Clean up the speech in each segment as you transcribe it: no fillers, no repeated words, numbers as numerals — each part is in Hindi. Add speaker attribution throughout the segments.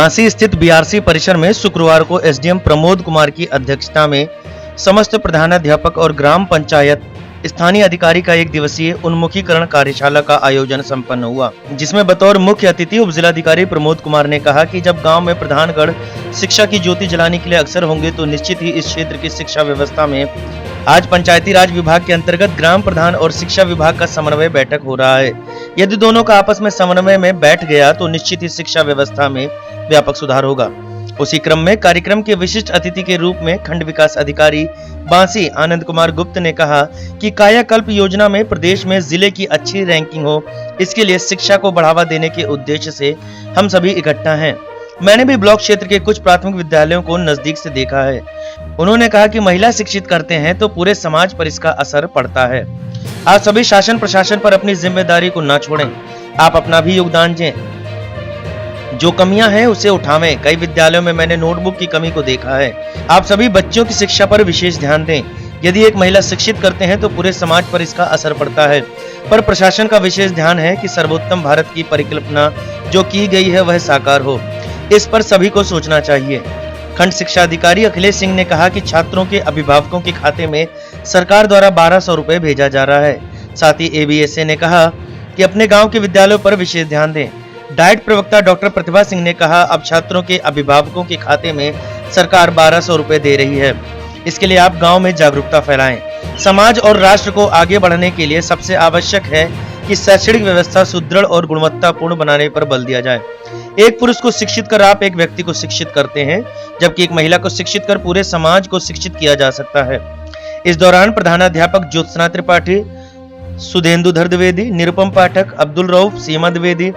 Speaker 1: बांसी स्थित बीआरसी परिसर में शुक्रवार को एसडीएम प्रमोद कुमार की अध्यक्षता में समस्त प्रधानाध्यापक और ग्राम पंचायत स्थानीय अधिकारी का एक दिवसीय उन्मुखीकरण कार्यशाला का आयोजन संपन्न हुआ, जिसमें बतौर मुख्य अतिथि उपजिलाधिकारी प्रमोद कुमार ने कहा कि जब गांव में प्रधानगढ़ शिक्षा की ज्योति जलाने के लिए अक्सर होंगे तो निश्चित ही इस क्षेत्र की शिक्षा व्यवस्था में आज पंचायती राज विभाग के अंतर्गत ग्राम प्रधान और शिक्षा विभाग का समन्वय बैठक हो रहा है। यदि दोनों का आपस में समन्वय में बैठ गया तो निश्चित ही शिक्षा व्यवस्था में व्यापक सुधार होगा। उसी क्रम में कार्यक्रम के विशिष्ट अतिथि के रूप में खंड विकास अधिकारी बांसी आनंद कुमार गुप्त ने कहा कि कायाकल्प योजना में प्रदेश में जिले की अच्छी रैंकिंग हो, इसके लिए शिक्षा को बढ़ावा देने के उद्देश्य से हम सभी इकट्ठा हैं। मैंने भी ब्लॉक क्षेत्र के कुछ प्राथमिक विद्यालयों को नजदीक से देखा है। उन्होंने कहा कि महिला शिक्षित करते हैं तो पूरे समाज पर इसका असर पड़ता है। आप सभी शासन प्रशासन पर अपनी जिम्मेदारी को न छोड़ें, आप अपना भी योगदान दें, जो कमियां हैं उसे उठावें। कई विद्यालयों में मैंने नोटबुक की कमी को देखा है। आप सभी बच्चों की शिक्षा पर विशेष ध्यान दें। यदि एक महिला शिक्षित करते हैं तो पूरे समाज पर इसका असर पड़ता है। पर प्रशासन का विशेष ध्यान है कि सर्वोत्तम भारत की परिकल्पना जो की गई है वह साकार हो, इस पर सभी को सोचना चाहिए। खंड शिक्षा अधिकारी अखिलेश सिंह ने कहा कि छात्रों के अभिभावकों के खाते में सरकार द्वारा 1200 रुपए भेजा जा रहा है। साथ ही एबीएसए ने कहा कि अपने गांव के विद्यालयों पर विशेष ध्यान दें। डाइट प्रवक्ता डॉक्टर प्रतिभा सिंह ने कहा अब छात्रों के अभिभावकों के खाते में सरकार 1200 रुपए दे रही है, इसके लिए आप गांव में जागरूकता फैलाएं। समाज और राष्ट्र को आगे बढ़ाने के लिए सबसे आवश्यक है कि शैक्षणिक व्यवस्था सुदृढ़ और गुणवत्तापूर्ण बनाने पर बल दिया जाए। एक पुरुष को शिक्षित कर आप एक व्यक्ति को शिक्षित करते हैं, जबकि एक महिला को शिक्षित कर पूरे समाज को शिक्षित किया जा सकता है। इस दौरान प्रधानाध्यापक ज्योत्सना त्रिपाठी, सुधेंदुधर द्विवेदी, निरुपम पाठक, अब्दुल रऊफ, सीमा द्विवेदी,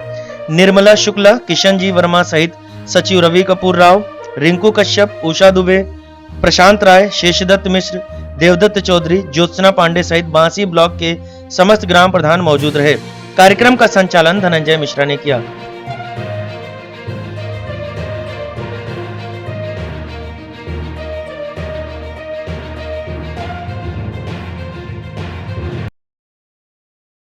Speaker 1: निर्मला शुक्ला, किशन जी वर्मा सहित सचिव रवि कपूर राव, रिंकू कश्यप, उषा दुबे, प्रशांत राय, शेषदत्त मिश्र, देवदत्त चौधरी, ज्योत्सना पांडे सहित बांसी ब्लॉक के समस्त ग्राम प्रधान मौजूद रहे। कार्यक्रम का संचालन धनंजय मिश्रा ने किया।